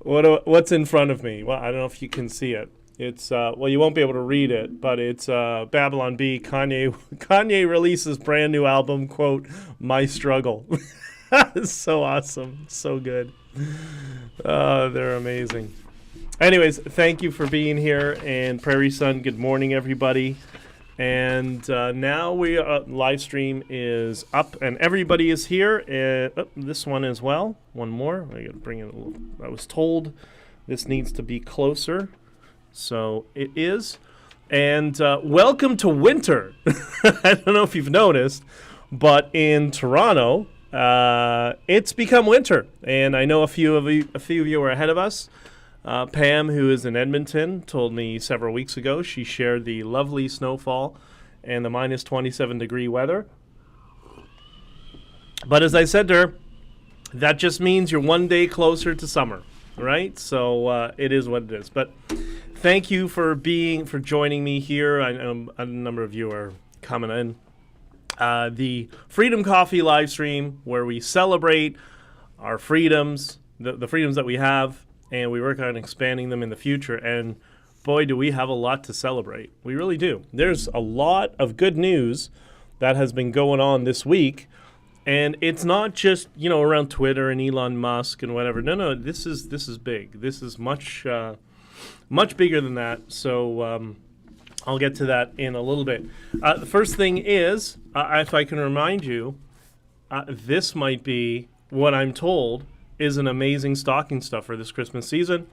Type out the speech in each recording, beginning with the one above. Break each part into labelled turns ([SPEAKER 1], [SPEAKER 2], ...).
[SPEAKER 1] What's in front of me? Well, I don't know if you can see it. It's well, you won't be able to read it, but it's Babylon Bee. Kanye releases brand new album. Quote, "My struggle." So awesome, so good. They're amazing. Anyways, thank you for being here. And Prairie Sun, good morning, everybody. And now live stream is up, and everybody is here. This one as well. One more. I got to bring it a little. I was told this needs to be closer, so it is. And welcome to winter. I don't know if you've noticed, but in Toronto, it's become winter, and I know a few of you are ahead of us. Pam, who is in Edmonton, told me several weeks ago she shared the lovely snowfall and the minus 27 degree weather. But as I said to her, that just means you're one day closer to summer, right? So it is what it is. But thank you for joining me here. I know a number of you are coming in. The Freedom Coffee live stream, where we celebrate our freedoms, the freedoms that we have, and we work on expanding them in the future. And boy, do we have a lot to celebrate. We really do. There's a lot of good news that has been going on this week. And it's not just, around Twitter and Elon Musk and whatever. No, this is big. This is much bigger than that. So I'll get to that in a little bit. The first thing is, if I can remind you, this might be what I'm told is an amazing stocking stuffer this Christmas season.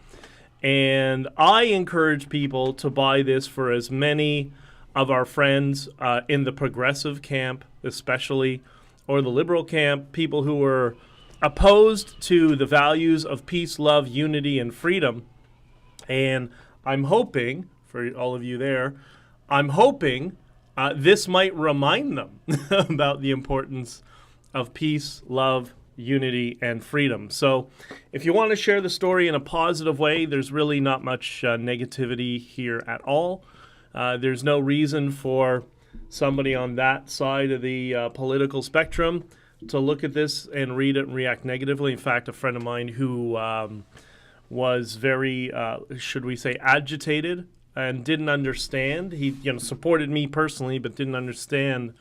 [SPEAKER 1] And I encourage people to buy this for as many of our friends in the progressive camp, especially, or the liberal camp, people who are opposed to the values of peace, love, unity, and freedom. And I'm hoping, for all of you there, this might remind them about the importance of peace, love, unity, and freedom. So if you want to share the story in a positive way, there's really not much negativity here at all. There's no reason for somebody on that side of the political spectrum to look at this and read it and react negatively. In fact, a friend of mine who was very, should we say, agitated and didn't understand. He supported me personally, but didn't understand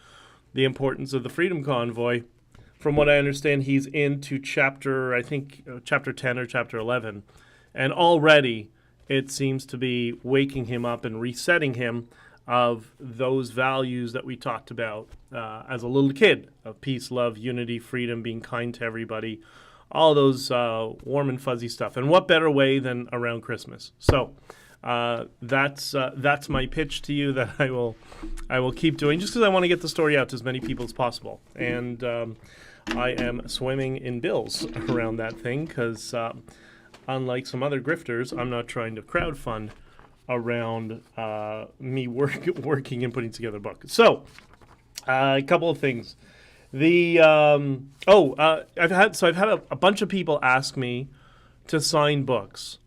[SPEAKER 1] the importance of the Freedom Convoy. From what I understand, he's into chapter 10 or chapter 11. And already it seems to be waking him up and resetting him of those values that we talked about as a little kid, of peace, love, unity, freedom, being kind to everybody, all those warm and fuzzy stuff. And what better way than around Christmas? So that's my pitch to you that I will keep doing, just because I want to get the story out to as many people as possible. And I am swimming in bills around that thing because, unlike some other grifters, I'm not trying to crowdfund around me working and putting together a book. So, a couple of things. I've had a bunch of people ask me to sign books,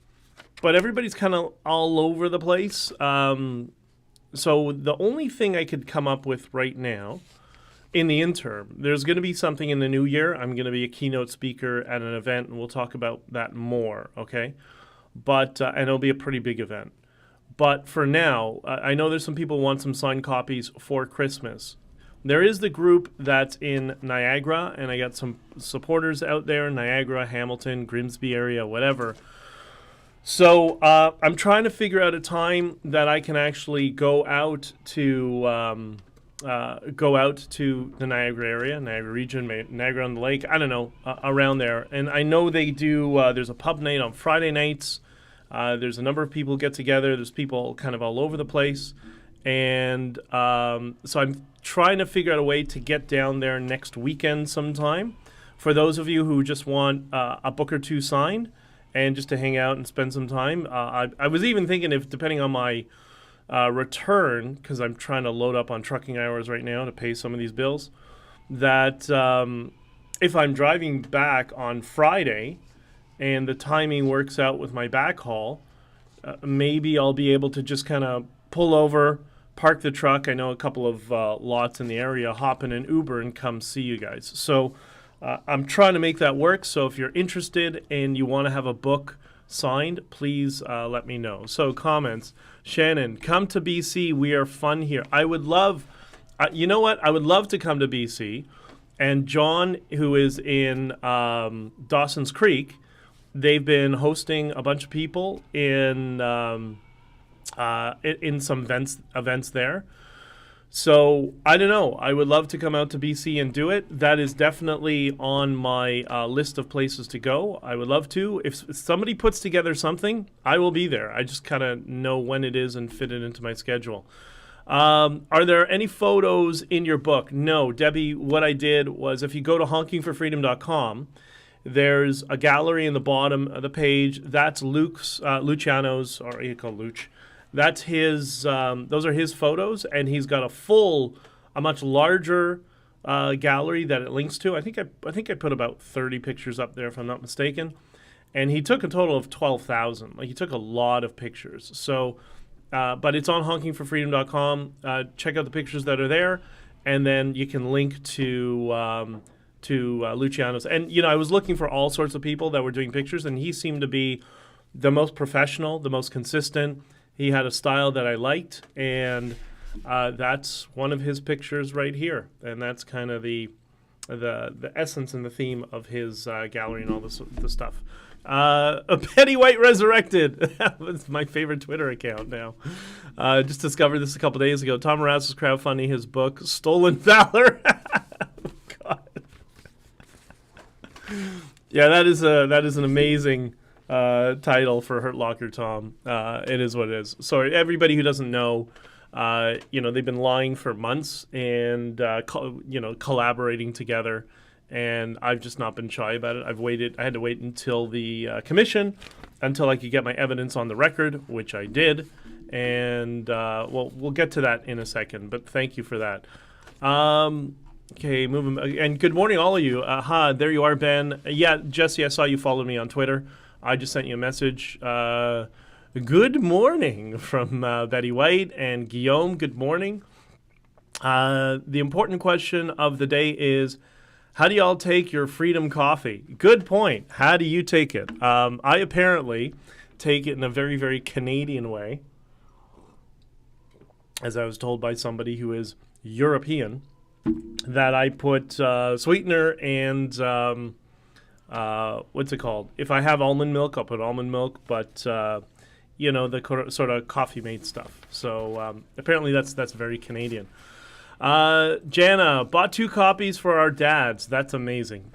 [SPEAKER 1] but everybody's kind of all over the place. So the only thing I could come up with right now, in the interim, there's going to be something in the new year. I'm going to be a keynote speaker at an event, and we'll talk about that more, okay? But and it'll be a pretty big event. But for now, I know there's some people who want some signed copies for Christmas. There is the group that's in Niagara, and I got some supporters out there in Niagara, Hamilton, Grimsby area, whatever. So I'm trying to figure out a time that I can actually go out to the Niagara area, Niagara region, Niagara on the Lake, I don't know, around there. And I know they do, there's a pub night on Friday nights. There's a number of people get together. There's people kind of all over the place. And so I'm trying to figure out a way to get down there next weekend sometime. For those of you who just want a book or two signed and just to hang out and spend some time, I was even thinking, if depending on my return, because I'm trying to load up on trucking hours right now to pay some of these bills, that if I'm driving back on Friday and the timing works out with my backhaul, maybe I'll be able to just kind of pull over, park the truck. I know a couple of lots in the area, hop in an Uber and come see you guys. So I'm trying to make that work. So if you're interested and you want to have a book signed, please let me know. So comments, Shannon, come to BC. We are fun here. I would love, you know what? I would love to come to BC. And John, who is in Dawson's Creek, they've been hosting a bunch of people in some events there. So I don't know. I would love to come out to BC and do it. That is definitely on my list of places to go. I would love to. If somebody puts together something, I will be there. I just kind of know when it is and fit it into my schedule. Are there any photos in your book? No, Debbie, what I did was if you go to honkingforfreedom.com, there's a gallery in the bottom of the page. That's Luciano's, or you call Luch. That's his, those are his photos, and he's got a much larger gallery that it links to. I think I put about 30 pictures up there, if I'm not mistaken. And he took a total of 12,000. Like, he took a lot of pictures. So, but it's on honkingforfreedom.com. Check out the pictures that are there, and then you can link to Luciano's. And, you know, I was looking for all sorts of people that were doing pictures, and he seemed to be the most professional, the most consistent. He had a style that I liked, and that's one of his pictures right here. And that's kind of the essence and the theme of his gallery and all the stuff. Petty White Resurrected. That's my favorite Twitter account now. Just discovered this a couple days ago. Tom Moraz is crowdfunding his book, Stolen Valor. God. Yeah, that is an amazing title for Hurt Locker Tom. It is what it is. So everybody who doesn't know, they've been lying for months and collaborating together, and I've just not been shy about it. I had to wait until the commission, until I could get my evidence on the record, which I did, and we'll get to that in a second. But thank you for that. Okay, moving, and good morning, all of you. There you are, Ben. Yeah, Jesse, I saw you followed me on Twitter. I just sent you a message. Good morning from Betty White and Guillaume. Good morning. The important question of the day is, how do y'all take your freedom coffee? Good point. How do you take it? I apparently take it in a very, very Canadian way, as I was told by somebody who is European, that I put sweetener and what's it called? If I have almond milk, I'll put almond milk, but the sort of coffee mate stuff. So apparently that's very Canadian. Jana, bought 2 copies for our dads. That's amazing.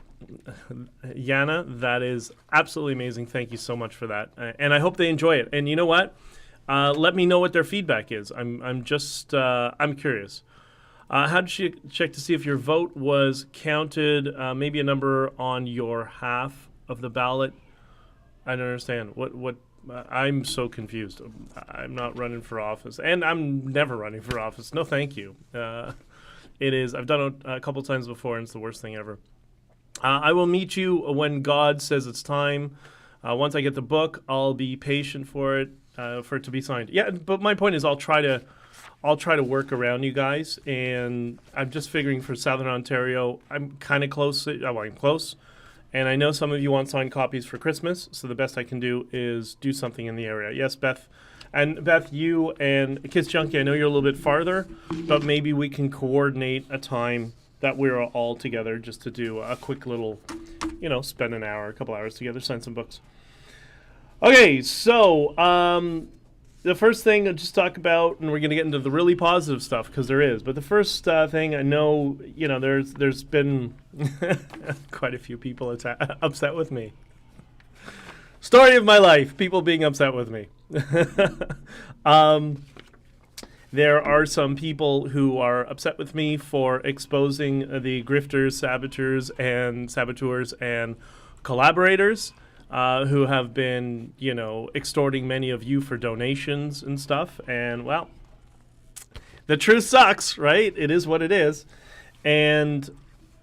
[SPEAKER 1] Jana, that is absolutely amazing. Thank you so much for that. And I hope they enjoy it. And you know what? Let me know what their feedback is. I'm curious. How did you check to see if your vote was counted? Maybe a number on your half of the ballot. I don't understand. What? I'm so confused. I'm not running for office, and I'm never running for office. No, thank you. It is. I've done it a couple times before, and it's the worst thing ever. I will meet you when God says it's time. Once I get the book, I'll be patient for it to be signed. Yeah, but my point is, I'll try to work around you guys, and I'm just figuring for Southern Ontario, I'm kind of close. I'm close, and I know some of you want signed copies for Christmas, so the best I can do is do something in the area. Yes, Beth. And Beth, you and Kids Junkie, I know you're a little bit farther, but maybe we can coordinate a time that we're all together just to do a quick little, spend an hour, a couple hours together, sign some books. Okay, so the first thing I'll just talk about, and we're going to get into the really positive stuff because there is. But the first thing I know, there's been quite a few people upset with me. Story of my life: people being upset with me. There are some people who are upset with me for exposing the grifters, saboteurs, and collaborators. Who have been, extorting many of you for donations and stuff. And, well, the truth sucks, right? It is what it is. And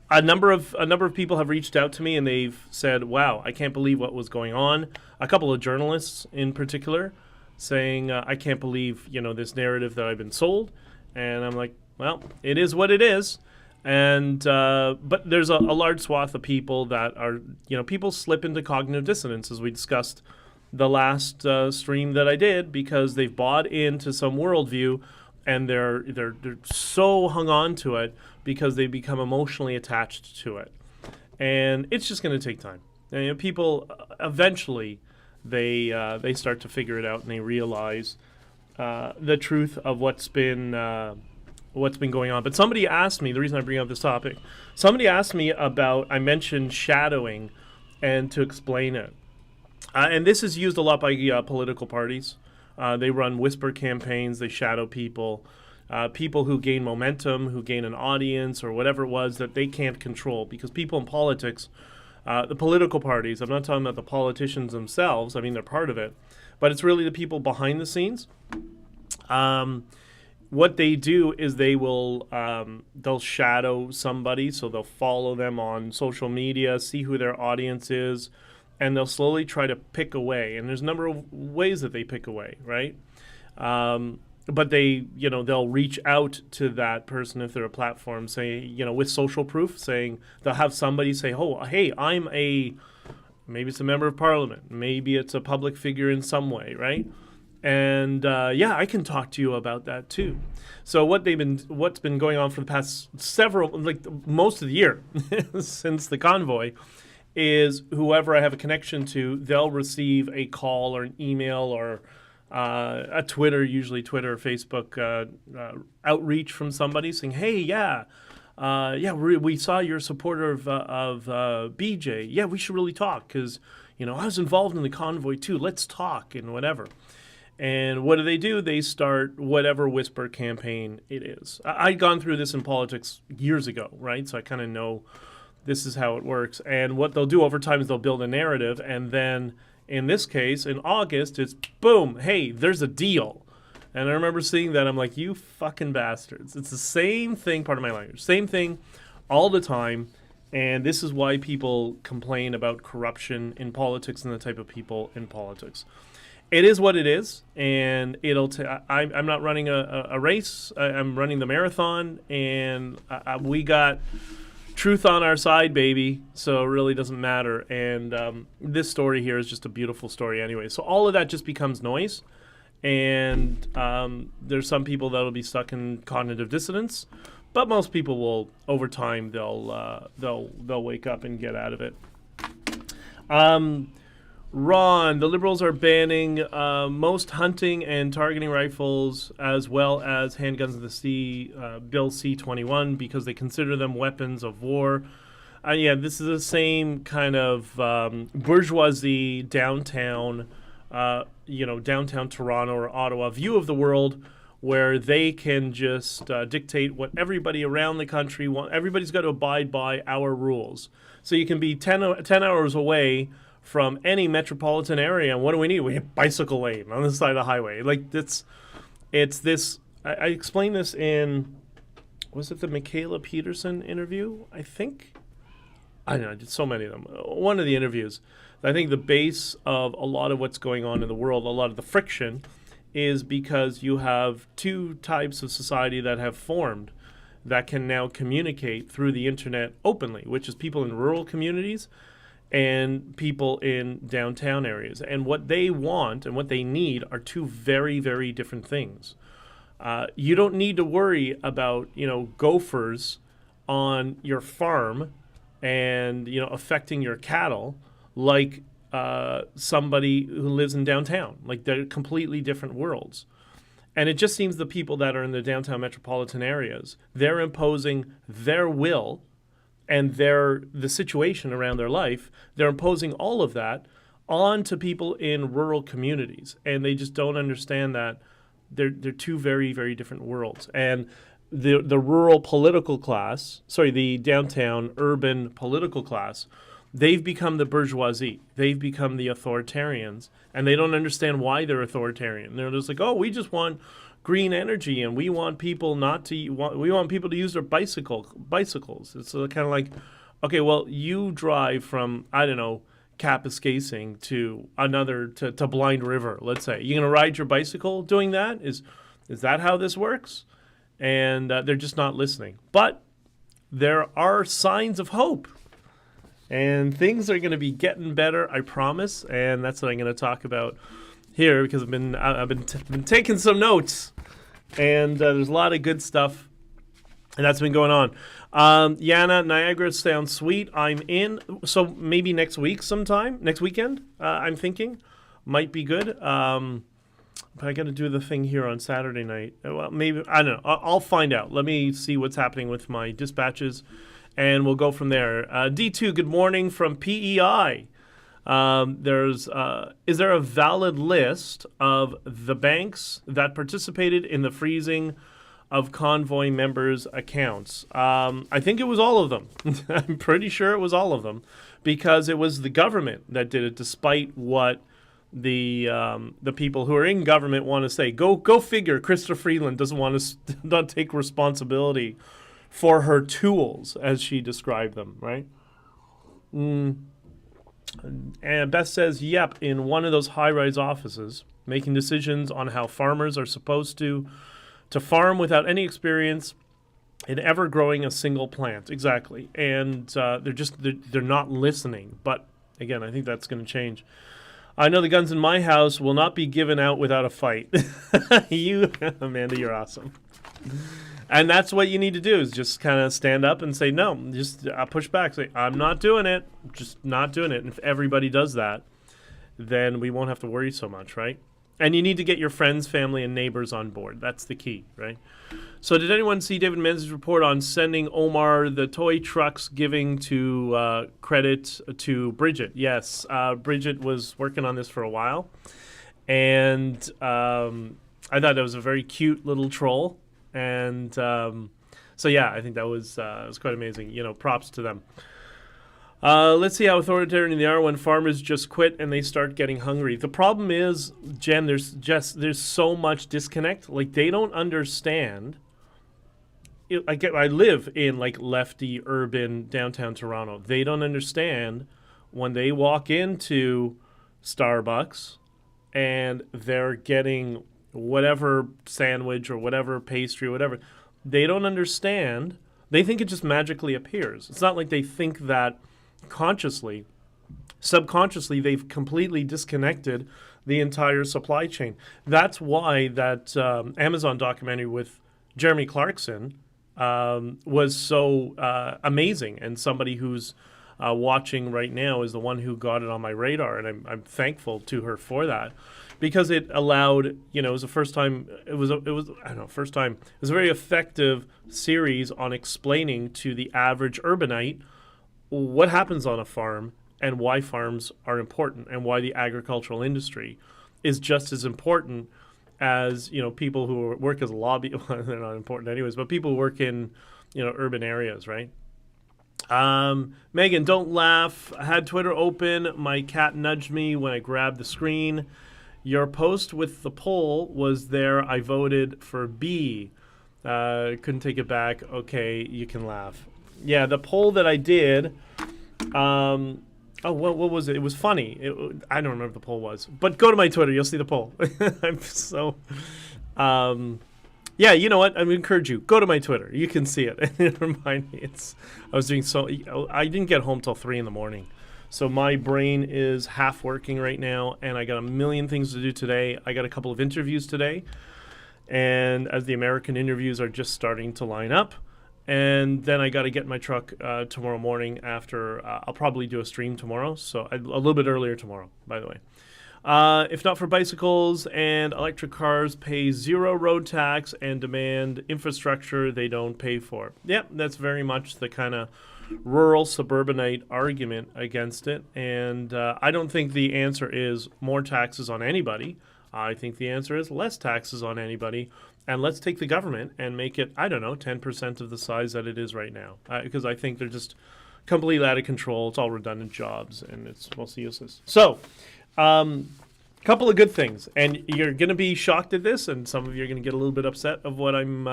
[SPEAKER 1] a number of people have reached out to me, and they've said, wow, I can't believe what was going on. A couple of journalists in particular saying, I can't believe, this narrative that I've been sold. And I'm like, well, it is what it is. And but there's a large swath of people that are, people slip into cognitive dissonance, as we discussed the last stream that I did, because they've bought into some worldview, and they're so hung on to it because they become emotionally attached to it, and it's just going to take time. And, people eventually they start to figure it out, and they realize the truth of what's been going on. But somebody asked me, the reason I bring up this topic, somebody asked me about, I mentioned shadowing, and to explain it. And this is used a lot by political parties. They run whisper campaigns, they shadow people, people who gain momentum, who gain an audience, or whatever it was that they can't control. Because people in politics, the political parties, I'm not talking about the politicians themselves, I mean, they're part of it, but it's really the people behind the scenes. What they do is they'll shadow somebody, so they'll follow them on social media, see who their audience is, and they'll slowly try to pick away. And there's a number of ways that they pick away, right? But they'll reach out to that person if they're a platform, say, with social proof, saying they'll have somebody say, oh, hey, maybe it's a member of parliament, maybe it's a public figure in some way, right? And I can talk to you about that too. So what's been going on for the past most of the year since the Convoy is whoever I have a connection to, they'll receive a call or an email or a Twitter, usually Twitter or Facebook outreach from somebody saying, hey, we saw you're a supporter of BJ. Yeah, we should really talk because, I was involved in the Convoy too. Let's talk and whatever. And what do? They start whatever whisper campaign it is. I'd gone through this in politics years ago, right? So I kind of know this is how it works. And what they'll do over time is they'll build a narrative. And then in this case, in August, it's boom, hey, there's a deal. And I remember seeing that. I'm like, you fucking bastards. It's the same thing, part of my language. Same thing all the time. And this is why people complain about corruption in politics and the type of people in politics. It is what it is, and I'm not running a race. I'm running the marathon, and we got truth on our side, baby, so it really doesn't matter. And this story here is just a beautiful story anyway. So all of that just becomes noise, and there's some people that will be stuck in cognitive dissonance, but most people will, over time, they'll wake up and get out of it. Ron, the Liberals are banning most hunting and targeting rifles as well as handguns in the Bill C-21 because they consider them weapons of war. This is the same kind of bourgeoisie downtown, downtown Toronto or Ottawa view of the world where they can just dictate what everybody around the country wants. Everybody's got to abide by our rules. So you can be 10 hours away from any metropolitan area, and what do we need? We have bicycle lane on the side of the highway. It's this. I explained this in, was it the Michaela Peterson interview? I think. I don't know. I did so many of them. One of the interviews. I think the base of a lot of what's going on in the world, a lot of the friction, is because you have two types of society that have formed that can now communicate through the internet openly, which is people in rural communities and people in downtown areas. And what they want and what they need are two very, very different things. You don't need to worry about, gophers on your farm and, affecting your cattle like somebody who lives in downtown. Like, they're completely different worlds. And it just seems the people that are in the downtown metropolitan areas, they're imposing their will and the situation around their life, they're imposing all of that onto people in rural communities. And they just don't understand that they're two very, very different worlds. And the rural political class, the downtown urban political class, they've become the bourgeoisie. They've become the authoritarians. And they don't understand why they're authoritarian. They're just like, oh, we just want green energy, and we want people we want people to use their bicycles. It's kind of like, okay, well, you drive from, I don't know, Kapuskasing to to Blind River, let's say. You're going to ride your bicycle doing that? Is that how this works? And they're just not listening. But there are signs of hope. And things are going to be getting better, I promise. And that's what I'm going to talk about here, because I've been taking some notes, and there's a lot of good stuff, and that's been going on. Yana, Niagara sounds sweet. I'm in. So maybe next week sometime, next weekend, I'm thinking. Might be good. But I got to do the thing here on Saturday night. Well, maybe, I don't know. I'll find out. Let me see what's happening with my dispatches, and we'll go from there. D2, good morning from PEI. Is there a valid list of the banks that participated in the freezing of Convoy members' accounts? I think it was all of them. I'm pretty sure it was all of them, because it was the government that did it, despite what the people who are in government want to say. Go figure. Krista Freeland doesn't want to not take responsibility for her tools, as she described them, right? And Beth says, yep, in one of those high-rise offices, making decisions on how farmers are supposed to farm without any experience in ever growing a single plant. Exactly. And they're not listening. But again, I think that's going to change. I know the guns in my house will not be given out without a fight. You, Amanda, you're awesome. And that's what you need to do, is just kind of stand up and say, no, just push back. Say, I'm not doing it. Just not doing it. And if everybody does that, then we won't have to worry so much, right? And you need to get your friends, family, and neighbors on board. That's the key, right? So did anyone see David Menzies' report on sending Omar the toy trucks, giving to credit to Bridget? Yes, Bridget was working on this for a while. And I thought that was a very cute little troll. And so, yeah, I think that was quite amazing. Props to them. Let's see how authoritarian they are when farmers just quit and they start getting hungry. The problem is, Jen, there's so much disconnect. Like, they don't understand. I live in lefty urban downtown Toronto. They don't understand when they walk into Starbucks and they're getting whatever sandwich or whatever pastry or whatever. They don't understand. They think it just magically appears. It's not like they think that consciously. Subconsciously, they've completely disconnected the entire supply chain. That's why that Amazon documentary with Jeremy Clarkson was so amazing, and somebody who's watching right now is the one who got it on my radar, and I'm thankful to her for that, because it allowed, it was the first time, it was I don't know, first time, it was a very effective series on explaining to the average urbanite what happens on a farm and why farms are important, and why the agricultural industry is just as important as, people who work as lobby, well, they're not important anyways, but people who work in, urban areas, right? Megan, don't laugh. I had Twitter open. My cat nudged me when I grabbed the screen. Your post with the poll was there. I voted for B. Couldn't take it back. Okay, you can laugh. Yeah, the poll that I did. What was it? It was funny. I don't remember what the poll was. But go to my Twitter. You'll see the poll. I'm so. Yeah, you know what? I encourage you. Go to my Twitter. You can see it. Remind me. I was doing so. I didn't get home till 3 a.m. So my brain is half working right now, and I got a million things to do today. I got a couple of interviews today, and as the American interviews are just starting to line up, and then I got to get in my truck tomorrow morning after. I'll probably do a stream tomorrow, so a little bit earlier tomorrow, by the way. If not for bicycles and electric cars, pay zero road tax and demand infrastructure they don't pay for. Yep, that's very much the kind of rural suburbanite argument against it. And I don't think the answer is more taxes on anybody. I think the answer is less taxes on anybody. And let's take the government and make it, 10% of the size that it is right now. Because I think they're just completely out of control. It's all redundant jobs, and it's mostly useless. So, couple of good things, and you're going to be shocked at this, and some of you are going to get a little bit upset of what I'm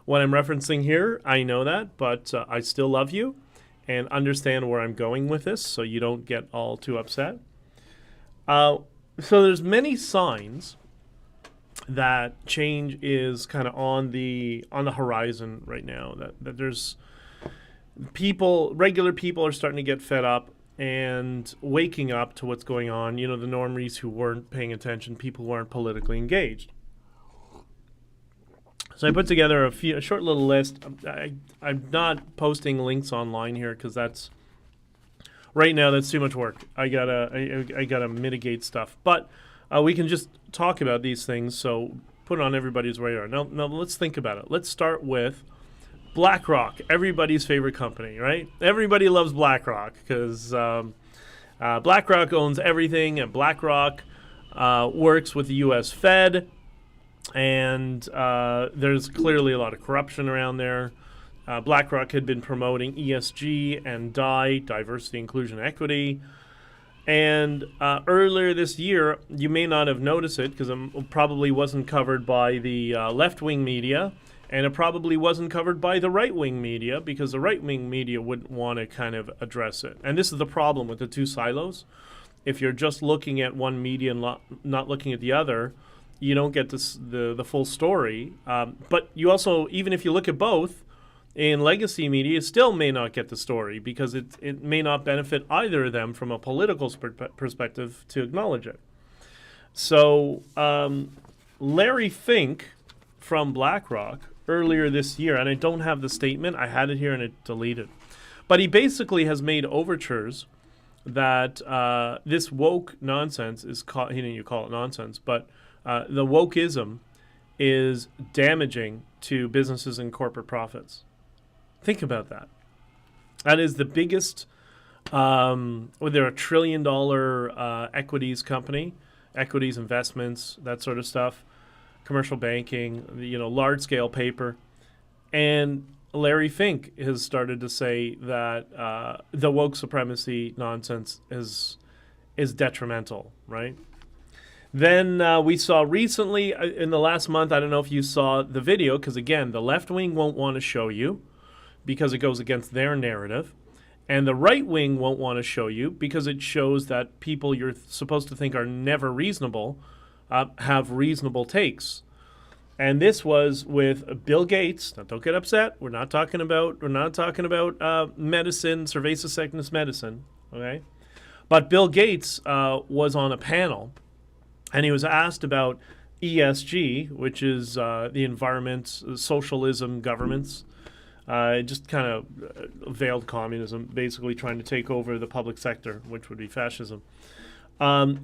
[SPEAKER 1] referencing here. I know that, but I still love you and understand where I'm going with this, so you don't get all too upset. So there's many signs that change is kind of on the horizon right now. That there's regular people are starting to get fed up and waking up to what's going on. You know, the normies who weren't paying attention, people who aren't politically engaged. So I put together a short little list. I'm not posting links online here because that's right now that's too much work. I gotta mitigate stuff, but we can just talk about these things. So put it on everybody's radar. Now let's think about it. Let's start with BlackRock, everybody's favorite company, right? Everybody loves BlackRock because BlackRock owns everything, and BlackRock works with the U.S. Fed. And there's clearly a lot of corruption around there. BlackRock had been promoting ESG and diversity, inclusion, equity. And earlier this year, you may not have noticed it because it probably wasn't covered by the left-wing media, and it probably wasn't covered by the right-wing media because the right-wing media wouldn't want to kind of address it. And this is the problem with the two silos. If you're just looking at one media and not looking at the other, you don't get the full story. But you also, even if you look at both, in legacy media, it still may not get the story because it may not benefit either of them from a political perspective to acknowledge it. So Larry Fink from BlackRock earlier this year, and I don't have the statement, I had it here and it deleted, but he basically has made overtures that this woke nonsense is called, you call it nonsense, but the wokeism is damaging to businesses and corporate profits. Think about that. That is the biggest, they're a $1 trillion equities company, equities investments, that sort of stuff, commercial banking, large scale paper. And Larry Fink has started to say that the woke supremacy nonsense is detrimental, right? Then we saw recently in the last month, I don't know if you saw the video, because again, the left wing won't want to show you because it goes against their narrative. And the right wing won't want to show you because it shows that people you're supposed to think are never reasonable have reasonable takes. And this was with Bill Gates. Now, don't get upset. We're not talking about medicine, cerveza sickness medicine, okay? But Bill Gates was on a panel, and he was asked about ESG, which is the environment, socialism, governments, just kind of veiled communism, basically trying to take over the public sector, which would be fascism. And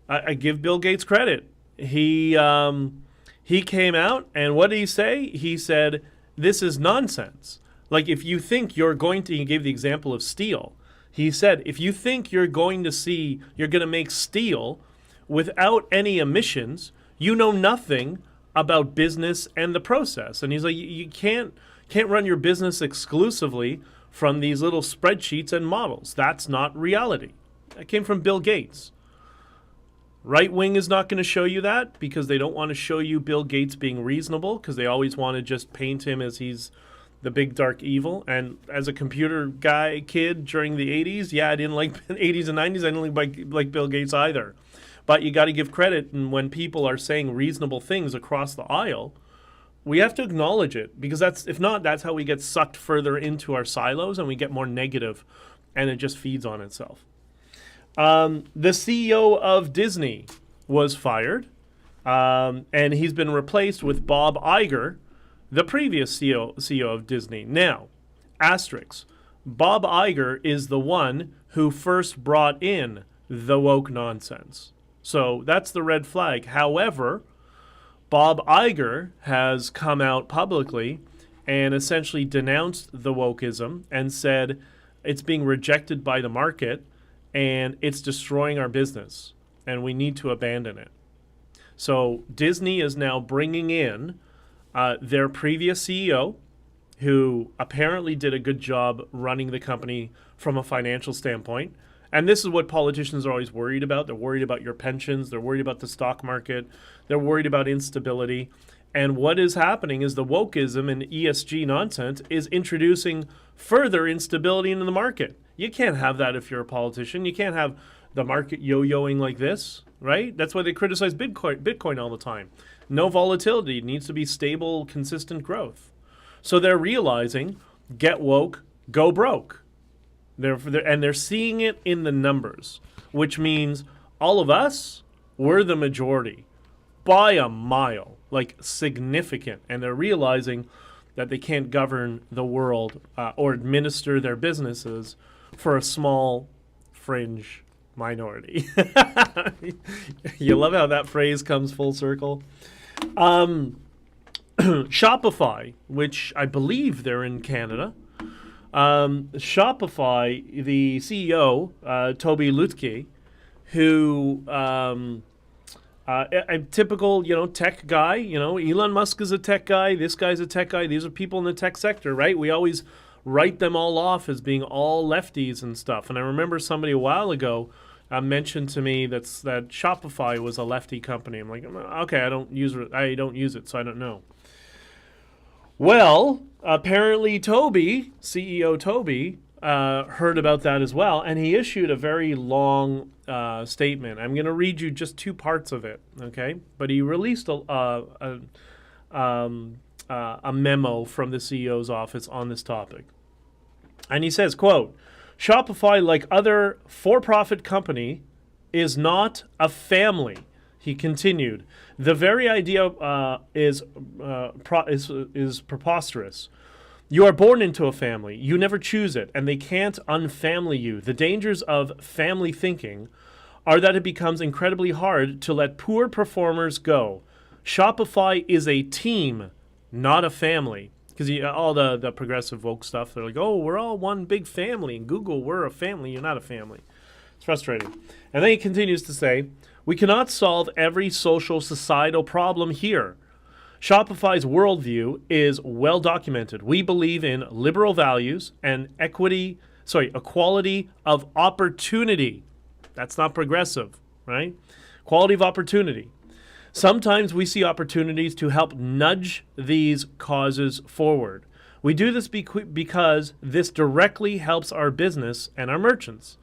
[SPEAKER 1] I give Bill Gates credit. He came out, and what did he say? He said, this is nonsense. Like, if you think he gave the example of steel. He said, if you think you're going to make steel without any emissions, you know nothing about business and the process. And he's like, you can't run your business exclusively from these little spreadsheets and models. That's not reality. That came from Bill Gates. Right wing is not going to show you that because they don't want to show you Bill Gates being reasonable because they always want to just paint him as he's the big dark evil. And as a computer kid during the 80s, I didn't like 80s and 90s. I didn't like Bill Gates either. But you got to give credit, and when people are saying reasonable things across the aisle, we have to acknowledge it because if not, that's how we get sucked further into our silos and we get more negative, and it just feeds on itself. The CEO of Disney was fired, and he's been replaced with Bob Iger, the previous CEO of Disney. Now, asterisk, Bob Iger is the one who first brought in the woke nonsense. So that's the red flag. However, Bob Iger has come out publicly and essentially denounced the wokeism and said it's being rejected by the market and it's destroying our business and we need to abandon it. So Disney is now bringing in their previous CEO, who apparently did a good job running the company from a financial standpoint. And this is what politicians are always worried about. They're worried about your pensions. They're worried about the stock market. They're worried about instability. And what is happening is the wokeism and ESG nonsense is introducing further instability into the market. You can't have that if you're a politician. You can't have the market yo-yoing like this, right? That's why they criticize Bitcoin all the time. No volatility. It needs to be stable, consistent growth. So they're realizing get woke, go broke. They're seeing it in the numbers, which means all of us, we're the majority by a mile, like significant. And they're realizing that they can't govern the world or administer their businesses for a small fringe minority. You love how that phrase comes full circle. Shopify, which I believe they're in Canada. Shopify, the CEO, Toby Lutke, who a typical, tech guy. Elon Musk is a tech guy. This guy's a tech guy. These are people in the tech sector, right? We always write them all off as being all lefties and stuff. And I remember somebody a while ago mentioned to me that Shopify was a lefty company. I'm like, okay, I don't use it, so I don't know. Well, apparently Toby, CEO Toby, heard about that as well, and he issued a very long statement. I'm going to read you just 2 parts of it, okay? But he released a memo from the CEO's office on this topic. And he says, quote, Shopify, like other for-profit company, is not a family. He continued, the very idea is preposterous. You are born into a family. You never choose it, and they can't unfamily you. The dangers of family thinking are that it becomes incredibly hard to let poor performers go. Shopify is a team, not a family. Because all the progressive woke stuff, they're like, oh, we're all one big family. And Google, we're a family. You're not a family. It's frustrating. And then he continues to say, we cannot solve every social societal problem here. Shopify's worldview is well documented. We believe in liberal values and equality of opportunity. That's not progressive, right? Quality of opportunity. Sometimes we see opportunities to help nudge these causes forward. We do this because this directly helps our business and our merchants,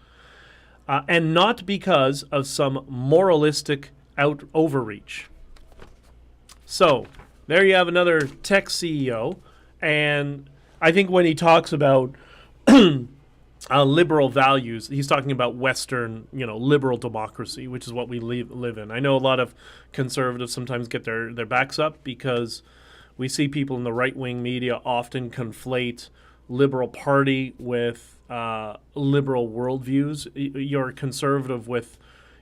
[SPEAKER 1] and not because of some moralistic overreach. So there you have another tech CEO, and I think when he talks about liberal values, he's talking about Western, liberal democracy, which is what we live in. I know a lot of conservatives sometimes get their backs up because we see people in the right-wing media often conflate liberal party with liberal worldviews. You're conservative with,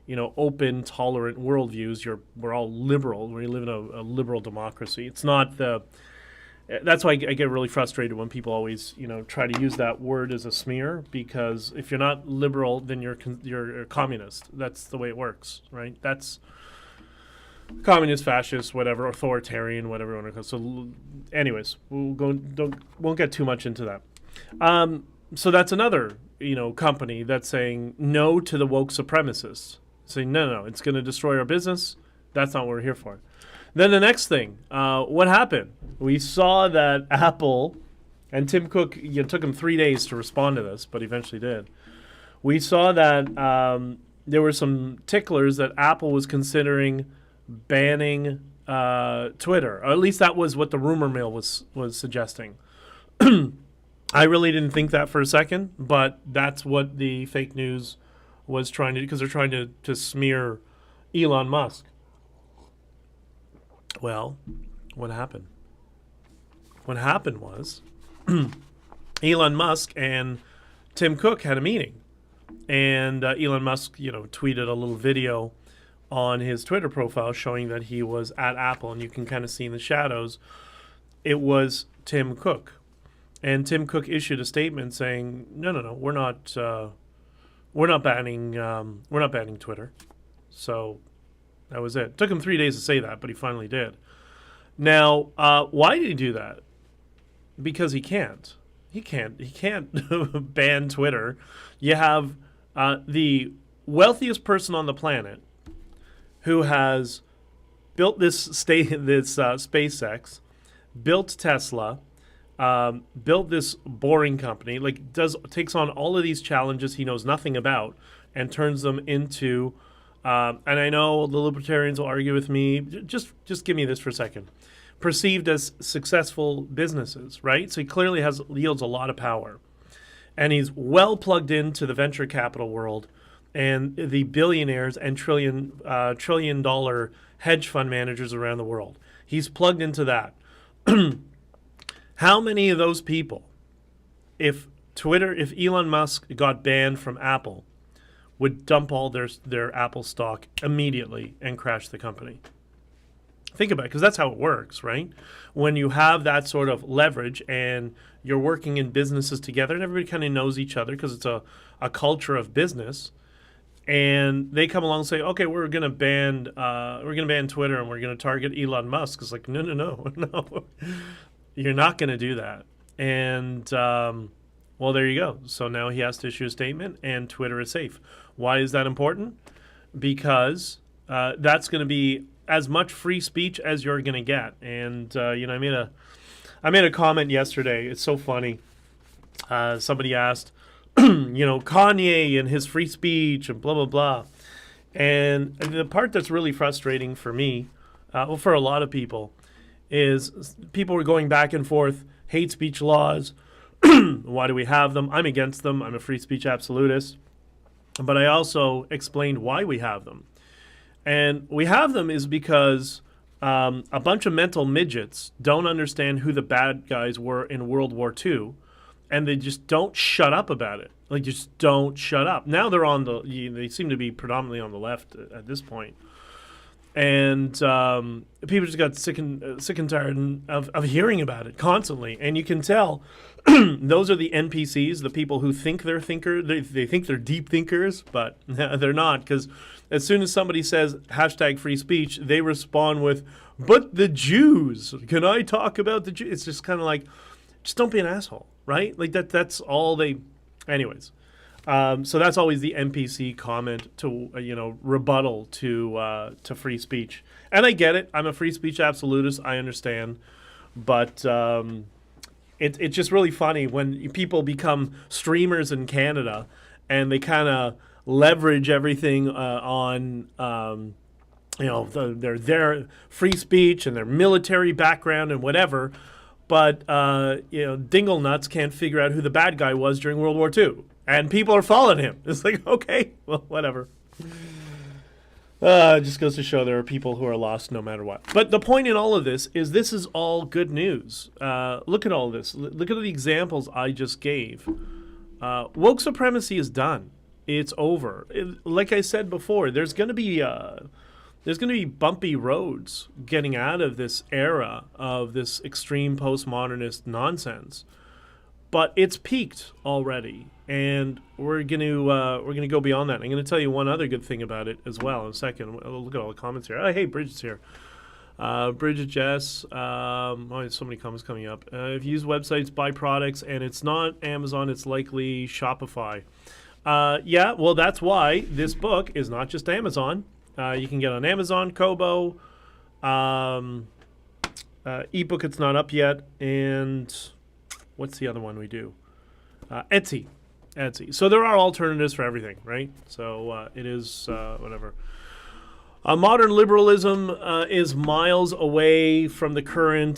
[SPEAKER 1] open, tolerant worldviews. We're all liberal. We live in a liberal democracy. It's not the... That's why I get really frustrated when people always, try to use that word as a smear, because if you're not liberal, then you're a communist. That's the way it works, right? That's communist, fascist, whatever, authoritarian, whatever you want to call it. So, anyways, won't get too much into that. So that's another, company that's saying no to the woke supremacists, saying no, it's going to destroy our business. That's not what we're here for. Then the next thing, what happened? We saw that Apple, and Tim Cook, took him 3 days to respond to this, but eventually did. We saw that there were some ticklers that Apple was considering banning Twitter, or at least that was what the rumor mill was suggesting. I really didn't think that for a second, but that's what the fake news was trying to do, because they're trying to smear Elon Musk. Well, what happened? What happened was Elon Musk and Tim Cook had a meeting. And Elon Musk, tweeted a little video on his Twitter profile showing that he was at Apple. And you can kind of see in the shadows, it was Tim Cook. And Tim Cook issued a statement saying, no, we're not banning Twitter. So that was it. Took him 3 days to say that, but he finally did. Now, why did he do that? Because he can't. He can't ban Twitter. You have the wealthiest person on the planet who has built this SpaceX, built Tesla, built this boring company, takes on all of these challenges he knows nothing about and turns them into... and I know the libertarians will argue with me. Just give me this for a second. perceived as successful businesses, right? So he clearly yields a lot of power. And he's well plugged into the venture capital world and the billionaires and trillion dollar hedge fund managers around the world. He's plugged into that. How many of those people, if Elon Musk got banned from Apple, would dump all their Apple stock immediately and crash the company? Think about it, because that's how it works, right? When you have that sort of leverage and you're working in businesses together and everybody kind of knows each other because it's a culture of business, and they come along and say, okay, we're going to ban Twitter and we're going to target Elon Musk. It's like, no. You're not going to do that. And, well, there you go. So now he has to issue a statement and Twitter is safe. Why is that important? Because that's going to be as much free speech as you're going to get. And, I made a comment yesterday. It's so funny. Somebody asked, Kanye and his free speech and blah, blah, blah. And the part that's really frustrating for me, for a lot of people, is people were going back and forth, hate speech laws. Why do we have them? I'm against them. I'm a free speech absolutist. But I also explained why we have them. And we have them is because a bunch of mental midgets don't understand who the bad guys were in World War II, and they just don't shut up about it. Like, just don't shut up. Now they seem to be predominantly on the left at this point. And people just got sick and tired of hearing about it constantly. And you can tell those are the NPCs, the people who think they're thinkers. They think they're deep thinkers, but they're not. Because as soon as somebody says hashtag free speech, they respond with, but the Jews, can I talk about the Jews? It's just kind of like, just don't be an asshole, right? Like that's all they, anyways. So that's always the NPC comment to rebuttal to free speech, and I get it. I'm a free speech absolutist. I understand, but it's just really funny when people become streamers in Canada and they kind of leverage everything on their free speech and their military background and whatever, but dingle nuts can't figure out who the bad guy was during World War II. And people are following him. It's like, okay, well, whatever. It just goes to show there are people who are lost no matter what. But the point in all of this is all good news. Look at all this. Look at the examples I just gave. Woke supremacy is done. It's over. Like I said before, there's going to be bumpy roads getting out of this era of this extreme postmodernist nonsense. But it's peaked already, and we're gonna go beyond that. I'm gonna tell you one other good thing about it as well in a second. Look at all the comments here. Oh, hey, Bridget's here. Bridget, Jess. There's so many comments coming up. If you use websites, buy products, and it's not Amazon, it's likely Shopify. Yeah, well, that's why this book is not just Amazon. You can get on Amazon, Kobo. Ebook, it's not up yet, and what's the other one we do? Etsy. So there are alternatives for everything, right? So it is whatever. Modern liberalism is miles away from the current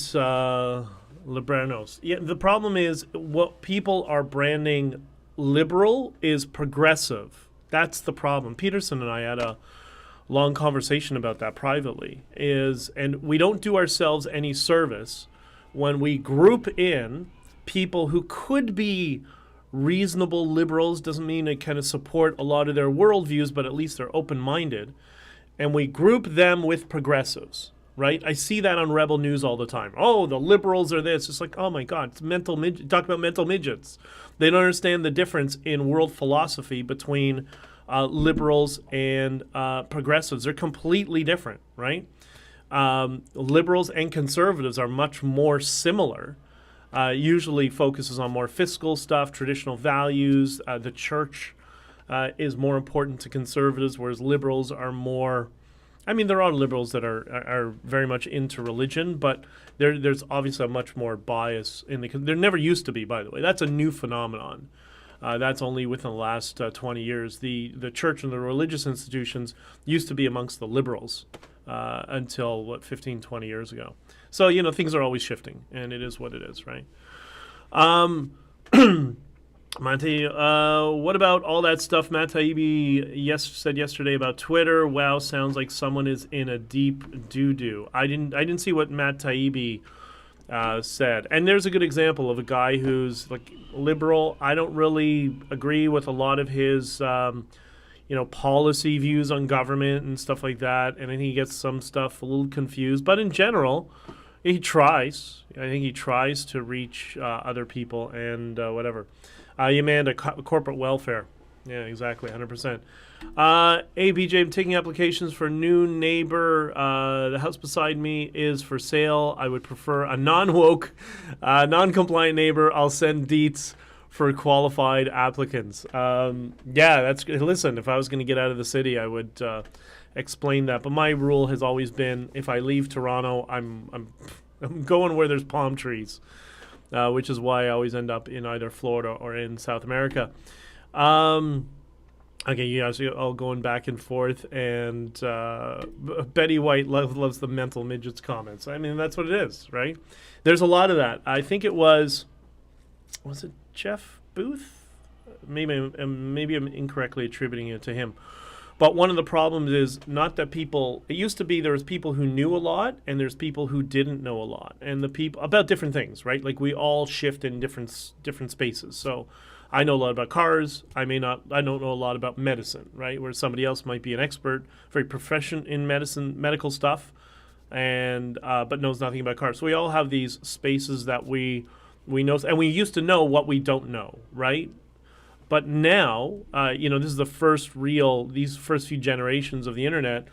[SPEAKER 1] Libranos. Yeah, the problem is what people are branding liberal is progressive. That's the problem. Peterson and I had a long conversation about that privately. And we don't do ourselves any service when we group in people who could be reasonable liberals. Doesn't mean they kind of support a lot of their worldviews, but at least they're open-minded. And we group them with progressives, right? I see that on Rebel News all the time. Oh, the liberals are this. It's like, oh my God, it's mental midget. Talk about mental midgets. They don't understand the difference in world philosophy between liberals and progressives. They're completely different, right? Liberals and conservatives are much more similar. Usually focuses on more fiscal stuff, traditional values. The church is more important to conservatives, whereas liberals are more. I mean, there are liberals that are very much into religion, but there's obviously a much more bias in the. There never used to be, by the way. That's a new phenomenon. That's only within the last 20 years. The church and the religious institutions used to be amongst the liberals, until, 15, 20 years ago. So, things are always shifting, and it is what it is, right? Monty, what about all that stuff Matt Taibbi said yesterday about Twitter? Wow, sounds like someone is in a deep doo-doo. I didn't see what Matt Taibbi said. And there's a good example of a guy who's like liberal. I don't really agree with a lot of his policy views on government and stuff like that. And then he gets some stuff a little confused. But in general, he tries. I think he tries to reach other people and whatever. You manned corporate welfare. Yeah, exactly, 100%. Hey, BJ, I'm taking applications for new neighbor. The house beside me is for sale. I would prefer a non-woke, non-compliant neighbor. I'll send deets for qualified applicants. That's good. Listen, if I was going to get out of the city, I would explain that. But my rule has always been, if I leave Toronto, I'm going where there's palm trees. Which is why I always end up in either Florida or in South America. Okay, you guys are all going back and forth, and Betty White loves the mental midgets comments. I mean, that's what it is, right? There's a lot of that. I think it was it Jeff Booth? Maybe I'm incorrectly attributing it to him. But one of the problems is not that it used to be there was people who knew a lot and there's people who didn't know a lot. And the people, about different things, right? Like we all shift in different spaces. So I know a lot about cars. I don't know a lot about medicine, right? Where somebody else might be an expert, very proficient in medical stuff, and but knows nothing about cars. So we all have these spaces that we know, and we used to know what we don't know, right? But now, this is these first few generations of the internet.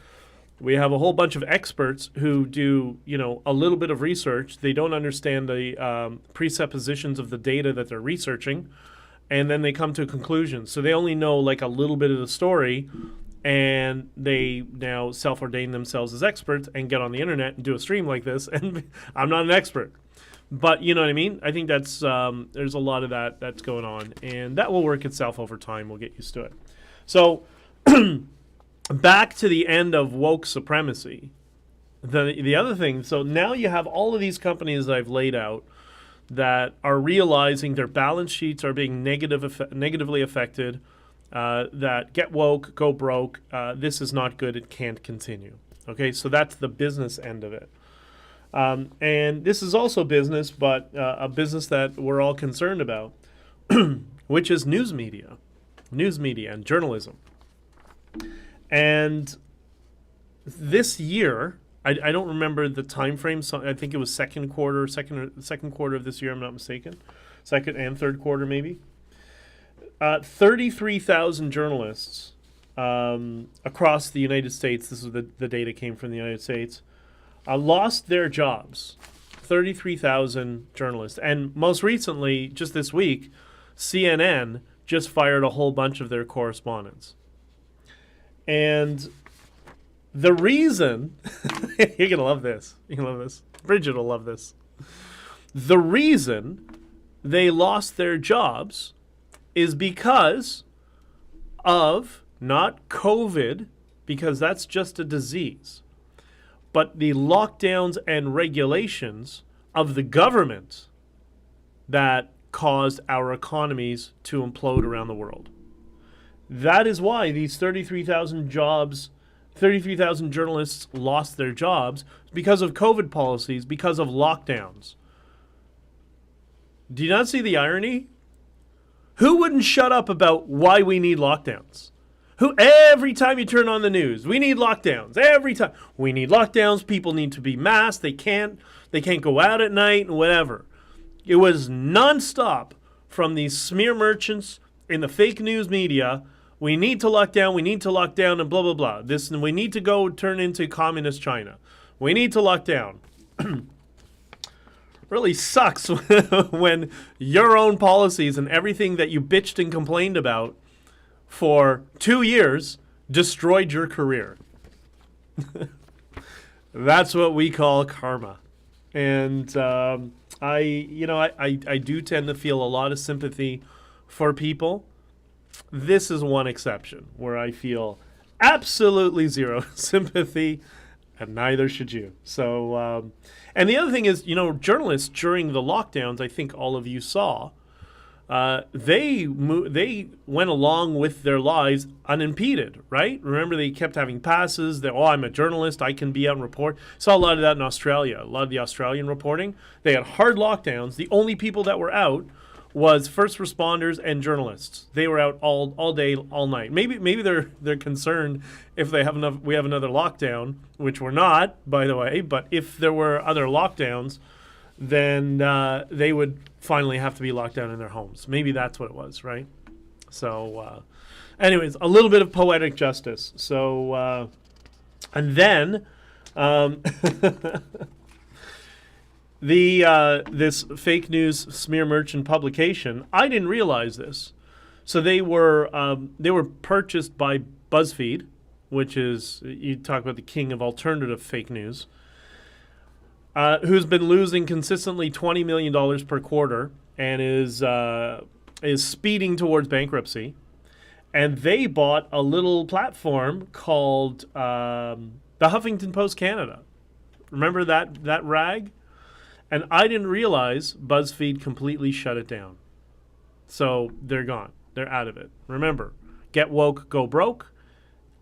[SPEAKER 1] We have a whole bunch of experts who do, a little bit of research. They don't understand the presuppositions of the data that they're researching, and then they come to conclusions. So they only know like a little bit of the story, and they now self-ordain themselves as experts and get on the internet and do a stream like this. And I'm not an expert. But you know what I mean? I think that's there's a lot of that's going on, and that will work itself over time. We'll get used to it. So back to the end of woke supremacy. The other thing, so now you have all of these companies that I've laid out that are realizing their balance sheets are being negatively affected, that get woke, go broke, this is not good, it can't continue. Okay, so that's the business end of it. And this is also business, but a business that we're all concerned about, which is news media and journalism. And this year, I don't remember the time frame. So I think it was second quarter of this year. I'm not mistaken. Second and third quarter, maybe. 33,000 journalists across the United States. This is the data came from the United States. Lost their jobs. 33,000 journalists. And most recently, just this week, CNN just fired a whole bunch of their correspondents. And the reason, you're going to love this. You're going to love this. Bridget will love this. The reason they lost their jobs is because of not COVID, because that's just a disease, but the lockdowns and regulations of the government that caused our economies to implode around the world. That is why these 33,000 journalists lost their jobs, because of COVID policies, because of lockdowns. Do you not see the irony? Who wouldn't shut up about why we need lockdowns? Every time you turn on the news, we need lockdowns. Every time we need lockdowns, people need to be masked. They can't go out at night and whatever. It was nonstop from these smear merchants in the fake news media. We need to lock down. We need to lock down, and blah blah blah. We need to go turn into communist China. We need to lock down. Really sucks when your own policies and everything that you bitched and complained about for 2 years destroyed your career. That's what we call karma. And I do tend to feel a lot of sympathy for people. This is one exception where I feel absolutely zero sympathy and neither should you. So, and the other thing is, journalists during the lockdowns, I think all of you saw, they went along with their lives unimpeded, right? Remember, they kept having passes. I'm a journalist, I can be out and report. Saw a lot of that in Australia. A lot of the Australian reporting, they had hard lockdowns. The only people that were out was first responders and journalists. They were out all day, all night. Maybe they're concerned if we have another lockdown, which we're not, by the way. But if there were other lockdowns, then they would finally have to be locked down in their homes. Maybe that's what it was, right? So, anyways, a little bit of poetic justice. So, and then this fake news smear merchant publication, I didn't realize this. So they were purchased by BuzzFeed, which is, you talk about the king of alternative fake news, who's been losing consistently $20 million per quarter and is speeding towards bankruptcy. And they bought a little platform called the Huffington Post Canada. Remember that rag? And I didn't realize BuzzFeed completely shut it down. So they're gone. They're out of it. Remember, get woke, go broke.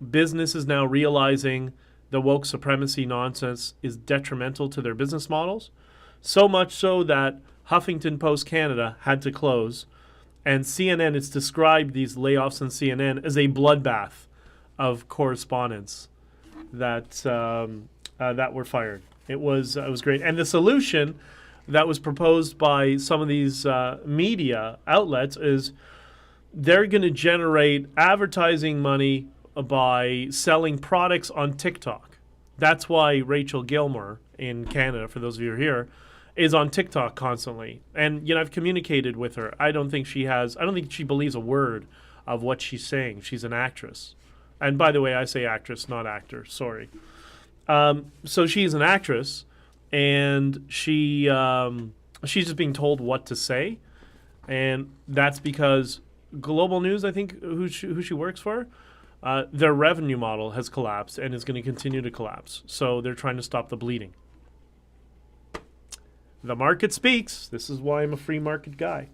[SPEAKER 1] Business is now realizing the woke supremacy nonsense is detrimental to their business models. So much so that Huffington Post Canada had to close. And CNN, it's described these layoffs in CNN as a bloodbath of correspondents that were fired. It was great. And the solution that was proposed by some of these media outlets is they're going to generate advertising money by selling products on TikTok. That's why Rachel Gilmore in Canada, for those of you who are here, is on TikTok constantly. And I've communicated with her. I don't think she believes a word of what she's saying. She's an actress. And by the way, I say actress, not actor. Sorry. So she's an actress, and she's just being told what to say, and that's because Global News, I think, who she works for, their revenue model has collapsed and is going to continue to collapse. So they're trying to stop the bleeding. The market speaks. This is why I'm a free market guy.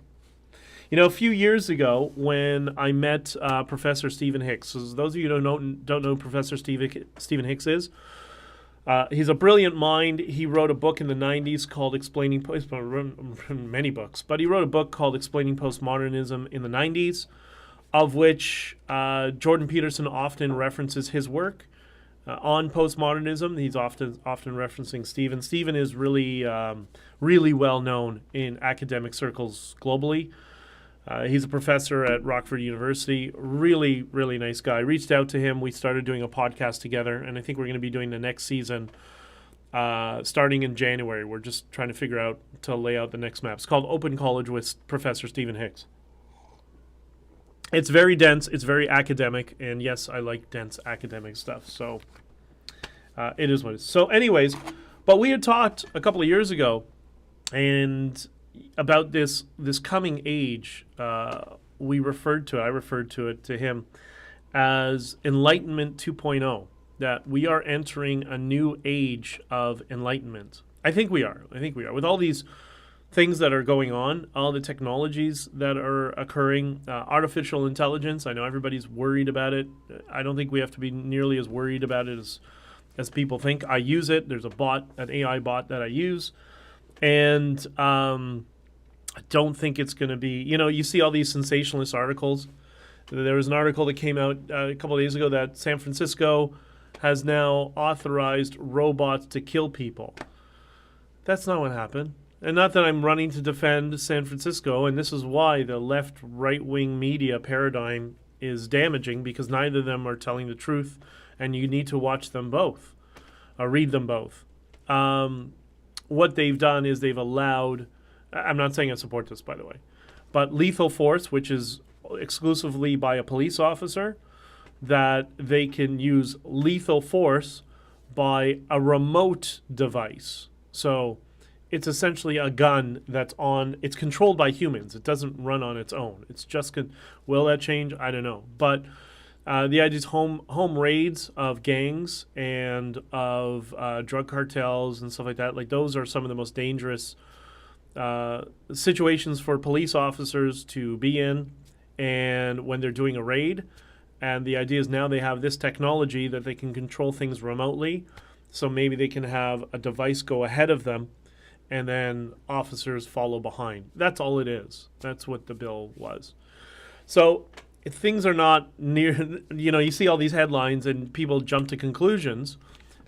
[SPEAKER 1] A few years ago when I met Professor Stephen Hicks, so those of you who don't know who Professor Stephen Hicks is, he's a brilliant mind. He wrote a book in the 90s called he's written many books, but he wrote a book called Explaining Postmodernism in the 90s, of which Jordan Peterson often references his work on postmodernism. He's often referencing Stephen. Stephen is really well known in academic circles globally. He's a professor at Rockford University. Really, really nice guy. Reached out to him. We started doing a podcast together, and I think we're going to be doing the next season starting in January. We're just trying to figure out to lay out the next map. It's called Open College with Professor Stephen Hicks. It's very dense. It's very academic, and yes, I like dense academic stuff. So it is what it is. So anyways, but we had talked a couple of years ago, and about this coming age, I referred to it to him as Enlightenment 2.0, that we are entering a new age of enlightenment. I think we are. With all these things that are going on, all the technologies that are occurring, artificial intelligence, I know everybody's worried about it. I don't think we have to be nearly as worried about it as people think. I use it. There's an AI bot that I use. And I don't think it's going to be, you see all these sensationalist articles. There was an article that came out a couple of days ago that San Francisco has now authorized robots to kill people. That's not what happened. And not that I'm running to defend San Francisco, and this is why the left right-wing media paradigm is damaging, because neither of them are telling the truth, and you need to watch them both, read them both. What they've done is they've allowed, I'm not saying I support this, by the way, but lethal force, which is exclusively by a police officer, that they can use lethal force by a remote device. So it's essentially a gun it's controlled by humans. It doesn't run on its own. It's just, will that change? I don't know. But The idea is home raids of gangs and of drug cartels and stuff like that. Like those are some of the most dangerous situations for police officers to be in, and when they're doing a raid. And the idea is now they have this technology that they can control things remotely. So maybe they can have a device go ahead of them and then officers follow behind. That's all it is. That's what the bill was. So if things are not near, you see all these headlines and people jump to conclusions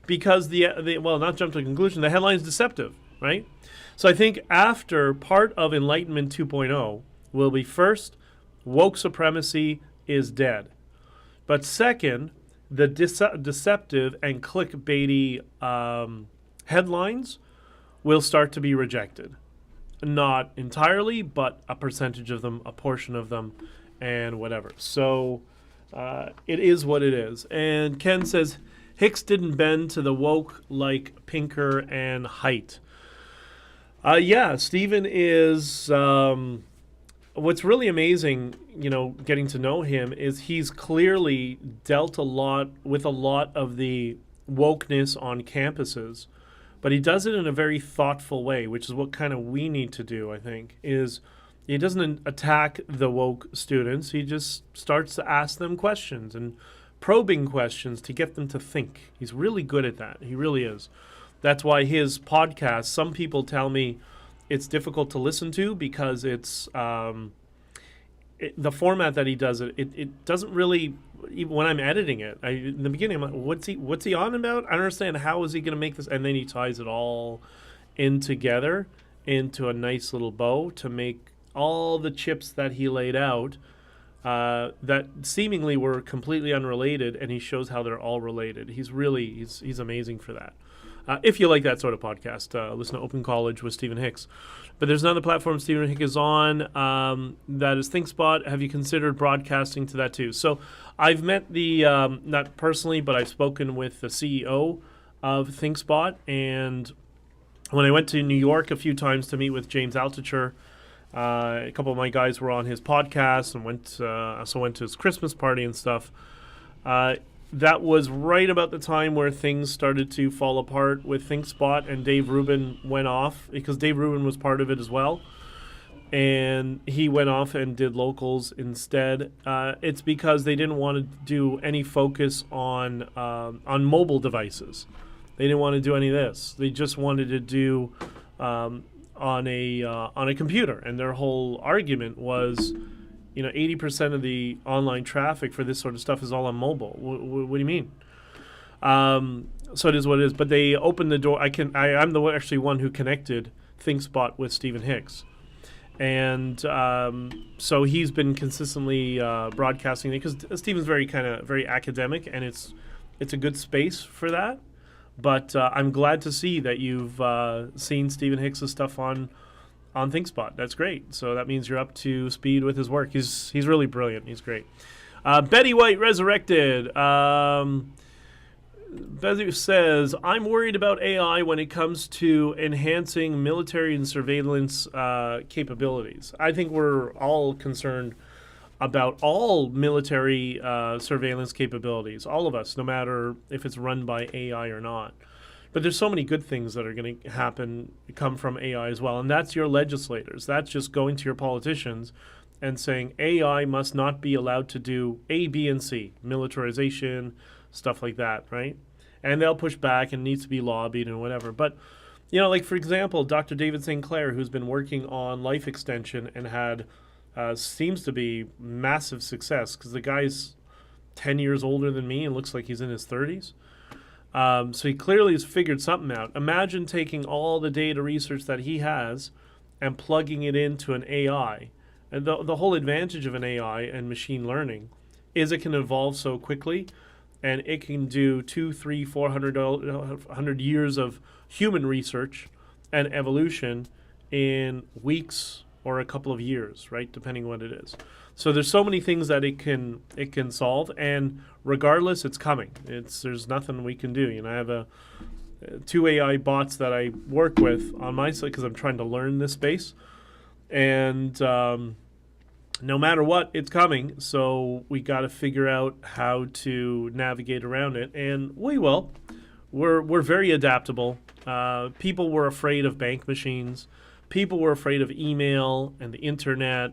[SPEAKER 1] because not jump to conclusion, the headline is deceptive, right? So I think after part of Enlightenment 2.0 will be first, woke supremacy is dead. But second, the deceptive and clickbaity headlines will start to be rejected. Not entirely, but a percentage of them, a portion of them, and whatever. So it is what it is. And Ken says, Hicks didn't bend to the woke like Pinker and Haidt. Stephen is... what's really amazing, getting to know him is he's clearly dealt with a lot of the wokeness on campuses, but he does it in a very thoughtful way, which is what kind of we need to do, I think, is he doesn't attack the woke students. He just starts to ask them questions and probing questions to get them to think. He's really good at that. He really is. That's why his podcast, some people tell me, it's difficult to listen to because it's the format that he does it doesn't really, even when I'm editing it, in the beginning I'm like, what's he on about? I don't understand, how is he going to make this? And then he ties it all in together into a nice little bow to make all the chips that he laid out that seemingly were completely unrelated, and he shows how they're all related. He's amazing for that. If you like that sort of podcast, listen to Open College with Stephen Hicks. But there's another platform Stephen Hicks is on that is ThinkSpot. Have you considered broadcasting to that too? So I've met not personally, but I've spoken with the CEO of ThinkSpot. And when I went to New York a few times to meet with James Altucher, a couple of my guys were on his podcast and went to his Christmas party and stuff. That was right about the time where things started to fall apart with ThinkSpot, and Dave Rubin went off because Dave Rubin was part of it as well, and he went off and did locals instead. It's because they didn't want to do any focus on mobile devices. They didn't want to do any of this. They just wanted to do on a computer, and their whole argument was, 80% of the online traffic for this sort of stuff is all on mobile. What do you mean? So it is what it is. But they opened the door. I'm the actually one who connected ThinkSpot with Stephen Hicks, and so he's been consistently broadcasting it because Stephen's very academic, and it's a good space for that. But I'm glad to see that you've seen Stephen Hicks' stuff on ThinkSpot. That's great. So that means you're up to speed with his work. He's really brilliant. He's great. Betty White Resurrected. Betty says, I'm worried about AI when it comes to enhancing military and surveillance capabilities. I think we're all concerned about all military surveillance capabilities, all of us, no matter if it's run by AI or not. But there's so many good things that are going to come from AI as well. And that's your legislators. That's just going to your politicians and saying AI must not be allowed to do A, B, and C, militarization, stuff like that, right? And they'll push back and needs to be lobbied and whatever. But, like, for example, Dr. David St. Clair, who's been working on life extension and had seems to be massive success because the guy's 10 years older than me and looks like he's in his 30s. So he clearly has figured something out. Imagine taking all the data research that he has and plugging it into an AI. And the whole advantage of an AI and machine learning is it can evolve so quickly, and it can do 200, 300, 400 years of human research and evolution in weeks or a couple of years, right? Depending what it is. So there's so many things that it can solve, and regardless, it's coming. There's nothing we can do. I have two AI bots that I work with on my side because I'm trying to learn this space, and no matter what, it's coming. So we got to figure out how to navigate around it, and we will. We're very adaptable. People were afraid of bank machines. People were afraid of email and the internet.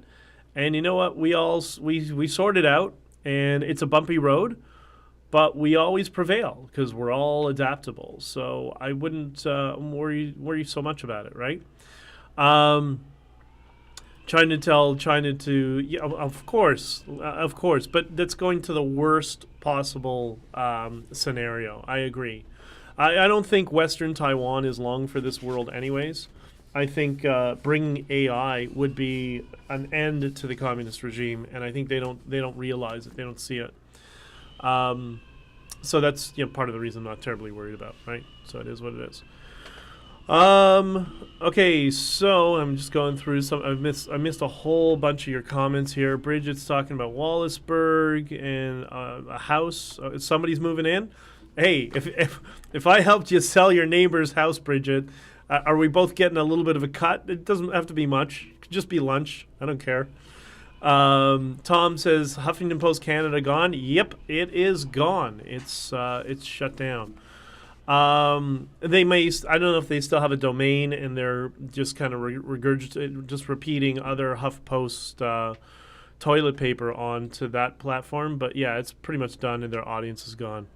[SPEAKER 1] And you know what? We sorted out, and it's a bumpy road, but we always prevail because we're all adaptable. So I wouldn't worry so much about it, right? China to yeah, of course, but that's going to the worst possible scenario. I agree. I don't think Western Taiwan is long for this world, anyways. I think bringing AI would be an end to the communist regime, and I think they don't realize it. They don't see it. So that's part of the reason I'm not terribly worried about, right? So it is what it is. Okay, so I'm just going through some. I missed a whole bunch of your comments here. Bridget's talking about Wallaceburg and a house. Somebody's moving in. Hey, if I helped you sell your neighbor's house, Bridget, are we both getting a little bit of a cut? It doesn't have to be much. It could just be lunch. I don't care. Tom says Huffington Post Canada gone. Yep, it is gone. It's shut down. They may. I don't know if they still have a domain and they're just kind of just repeating other HuffPost toilet paper onto that platform. But yeah, it's pretty much done and their audience is gone.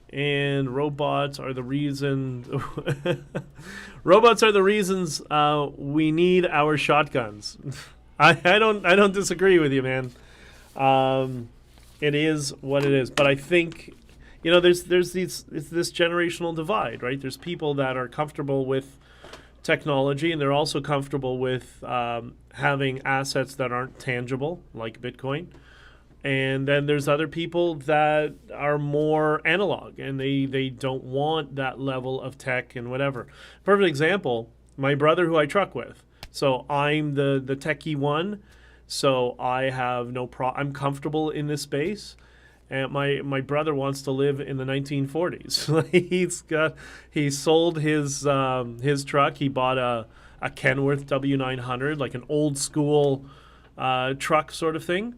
[SPEAKER 1] And robots are the reason. Robots are the reasons we need our shotguns. I don't disagree with you, man. It is what it is. But I think there's this generational divide, right? There's people that are comfortable with technology, and they're also comfortable with having assets that aren't tangible, like Bitcoin. And then there's other people that are more analog, and they don't want that level of tech and whatever. Perfect example, my brother who I truck with. So I'm the techie one, so I have no I'm comfortable in this space. And my brother wants to live in the 1940s. He sold his truck. He bought a Kenworth W900, like an old school truck sort of thing.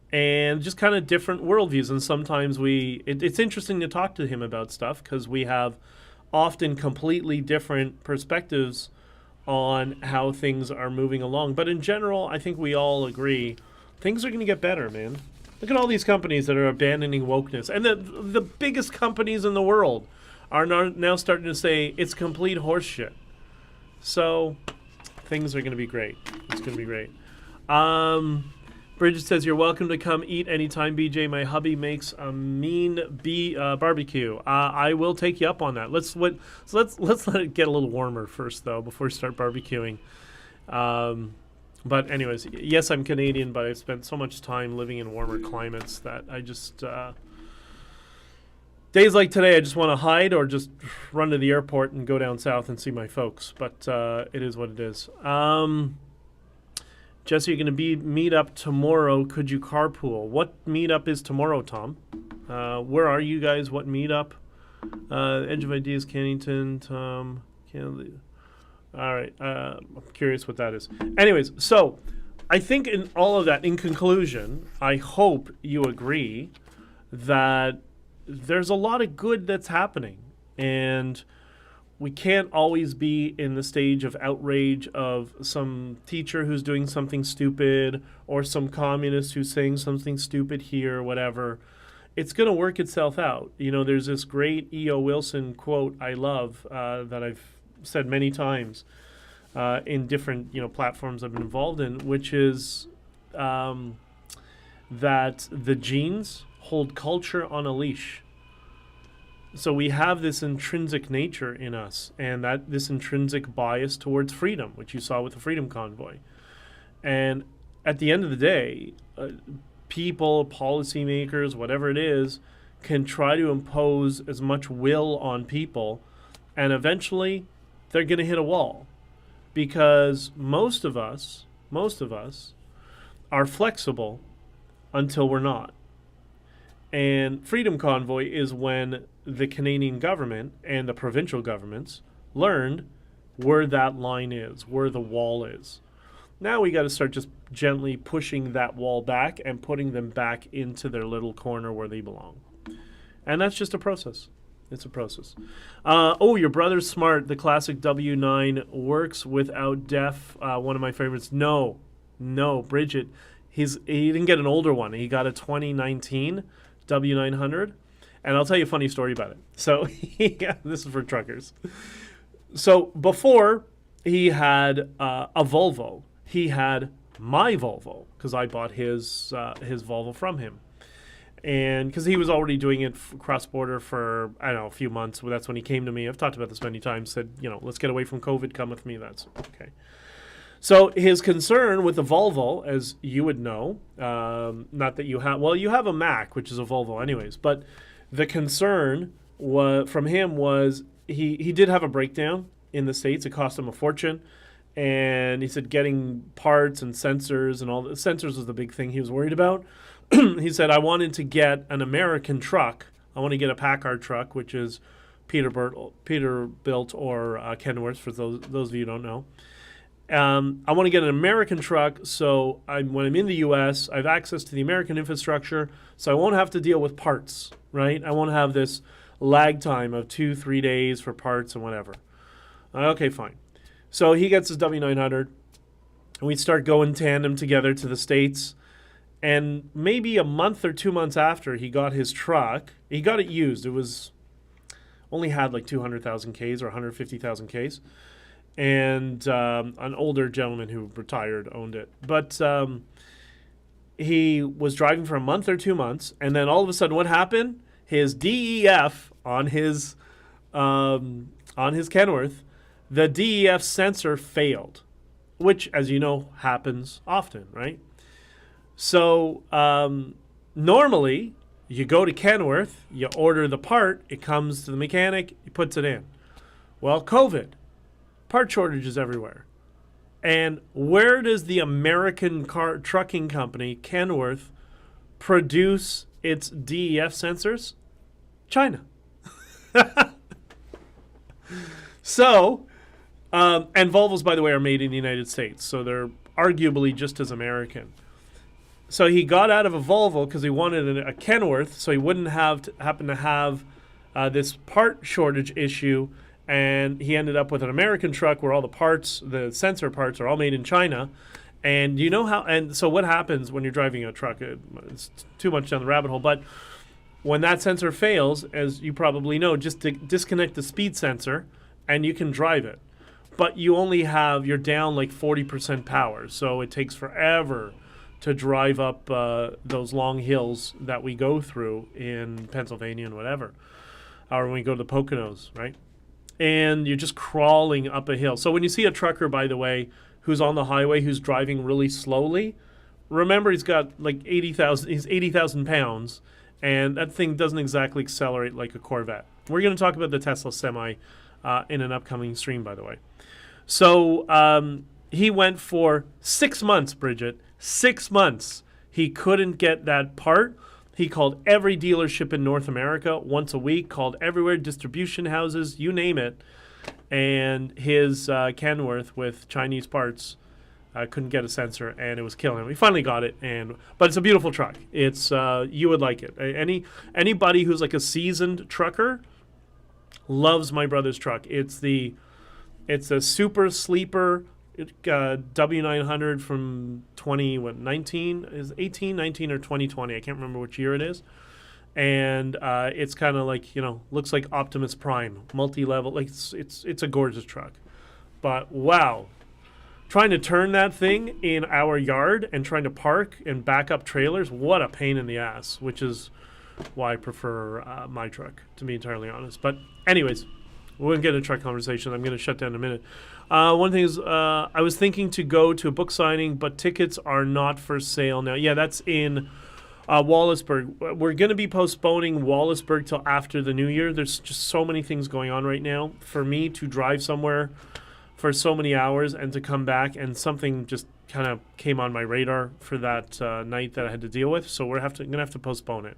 [SPEAKER 1] And just kind of different worldviews. And sometimes it's interesting to talk to him about stuff because we have often completely different perspectives on how things are moving along. But in general, I think we all agree things are going to get better, man. Look at all these companies that are abandoning wokeness. And the biggest companies in the world are now starting to say it's complete horseshit. So things are going to be great. It's going to be great. Bridget says, you're welcome to come eat anytime, BJ. My hubby makes a mean barbecue. I will take you up on that. Let's let it get a little warmer first, though, before we start barbecuing. But anyways, yes, I'm Canadian, but I've spent so much time living in warmer climates that I just... days like today, I just want to hide or just run to the airport and go down south and see my folks. But it is what it is. Jesse, you're going to meet up tomorrow. Could you carpool? What meetup is tomorrow, Tom? Where are you guys? What meetup? Edge of Ideas, Cannington, Tom. All right. I'm curious what that is. Anyways, so I think in all of that, in conclusion, I hope you agree that there's a lot of good that's happening. And we can't always be in the stage of outrage of some teacher who's doing something stupid or some communist who's saying something stupid here or whatever. It's going to work itself out. There's this great E.O. Wilson quote I love that I've said many times in different platforms I've been involved in, which is that the genes hold culture on a leash. So we have this intrinsic nature in us, and that this intrinsic bias towards freedom, which you saw with the Freedom Convoy. And at the end of the day, people, policymakers, whatever it is, can try to impose as much will on people, and eventually they're going to hit a wall. Because most of us are flexible until we're not. And Freedom Convoy is when the Canadian government and the provincial governments learned where that line is, where the wall is. Now we got to start just gently pushing that wall back and putting them back into their little corner where they belong. And that's just a process. It's a process. Your brother's smart. The classic W9 works without def. One of my favorites. No, Bridget. He didn't get an older one. He got a 2019 W900. And I'll tell you a funny story about it. So this is for truckers. So before he had a Volvo, he had my Volvo because I bought his Volvo from him. And because he was already doing it cross-border for, I don't know, a few months. Well, that's when he came to me. I've talked about this many times. Said, let's get away from COVID. Come with me. That's okay. So his concern with the Volvo, as you would know, not that you have, well, you have a Mac, which is a Volvo anyways. But the concern from him was he did have a breakdown in the States. It cost him a fortune. And he said getting parts and sensors and all the sensors was the big thing he was worried about. He said, I wanted to get an American truck. I want to get a Packard truck, which is Peterbilt or Kenworth, for those of you who don't know. I want to get an American truck, so when I'm in the U.S., I have access to the American infrastructure, so I won't have to deal with parts, right? I won't have this lag time of 2-3 days for parts and whatever. Okay, fine. So he gets his W900, and we start going tandem together to the States. And maybe a month or 2 months after he got his truck, he got it used. It was only had like 200,000 Ks or 150,000 Ks. And an older gentleman who retired owned it. But he was driving for a month or 2 months. And then all of a sudden, what happened? His DEF on his Kenworth, the DEF sensor failed, which, as you know, happens often, right? So normally, you go to Kenworth, you order the part, it comes to the mechanic, he puts it in. Well, COVID, part shortages everywhere. And where does the American trucking company, Kenworth, produce its DEF sensors? China. So, and Volvos, by the way, are made in the United States, so they're arguably just as American. So he got out of a Volvo because he wanted a Kenworth, so he wouldn't happen to have this part shortage issue, and he ended up with an American truck where all the parts, the sensor parts, are all made in China. And you know how? And so what happens when you're driving a truck? It's too much down the rabbit hole, but when that sensor fails, as you probably know, just disconnect the speed sensor, and you can drive it. But you're down like 40% power, so it takes forever to drive up those long hills that we go through in Pennsylvania and whatever, or when we go to the Poconos, right? And you're just crawling up a hill. So when you see a trucker, by the way, who's on the highway, who's driving really slowly, remember he's got like 80,000 pounds, and that thing doesn't exactly accelerate like a Corvette. We're going to talk about the Tesla Semi in an upcoming stream, by the way. So he went for 6 months, Bridget. 6 months. He couldn't get that part. He called every dealership in North America once a week, called everywhere, distribution houses, you name it. And his Kenworth with Chinese parts couldn't get a sensor, and it was killing him. We finally got it, but it's a beautiful truck. It's you would like it. Anybody who's like a seasoned trucker loves my brother's truck. It's a super sleeper W900 from 19 is 18, 19, or 2020. I can't remember which year it is. And it's kind of like, looks like Optimus Prime, multi-level. Like it's a gorgeous truck. But wow, trying to turn that thing in our yard and trying to park and back up trailers, what a pain in the ass, which is why I prefer my truck, to be entirely honest. But anyways, we won't get into truck conversation. I'm going to shut down in a minute. One thing is, I was thinking to go to a book signing, but tickets are not for sale now. Yeah, that's in Wallaceburg. We're going to be postponing Wallaceburg till after the new year. There's just so many things going on right now. For me to drive somewhere for so many hours and to come back, and something just kind of came on my radar for that night that I had to deal with. So we're going to have to postpone it.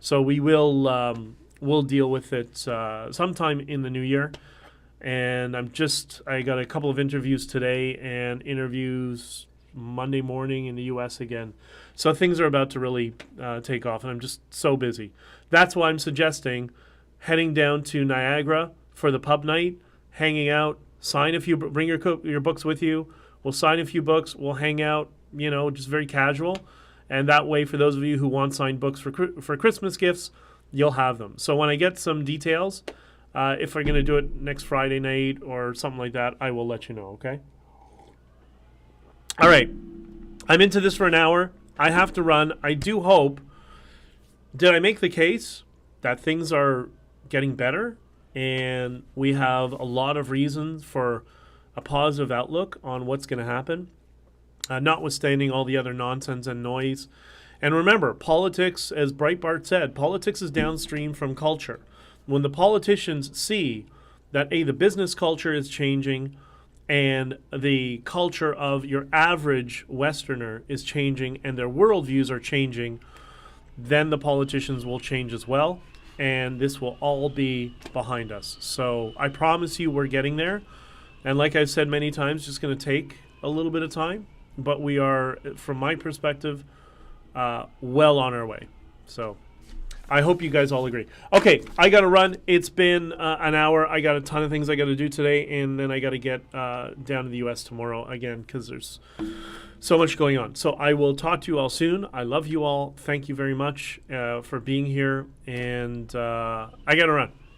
[SPEAKER 1] So we will we'll deal with it sometime in the new year. And I got a couple of interviews today and interviews Monday morning in the U.S. again. So things are about to really take off, and I'm just so busy. That's why I'm suggesting heading down to Niagara for the pub night, hanging out, sign a few, bring your books with you. We'll sign a few books. We'll hang out, just very casual. And that way, for those of you who want signed books for Christmas gifts, you'll have them. So when I get some details, if we're going to do it next Friday night or something like that, I will let you know, okay? All right. I'm into this for an hour. I have to run. I do hope, did I make the case that things are getting better and we have a lot of reasons for a positive outlook on what's going to happen? Notwithstanding all the other nonsense and noise. And remember, politics, as Breitbart said, politics is downstream from culture. When the politicians see that, the business culture is changing and the culture of your average Westerner is changing and their worldviews are changing, then the politicians will change as well. And this will all be behind us. So I promise you we're getting there. And like I've said many times, just going to take a little bit of time. But we are, from my perspective, well on our way. So I hope you guys all agree. Okay, I got to run. It's been an hour. I got a ton of things I got to do today, and then I got to get down to the U.S. tomorrow again because there's so much going on. So I will talk to you all soon. I love you all. Thank you very much for being here, and I got to run.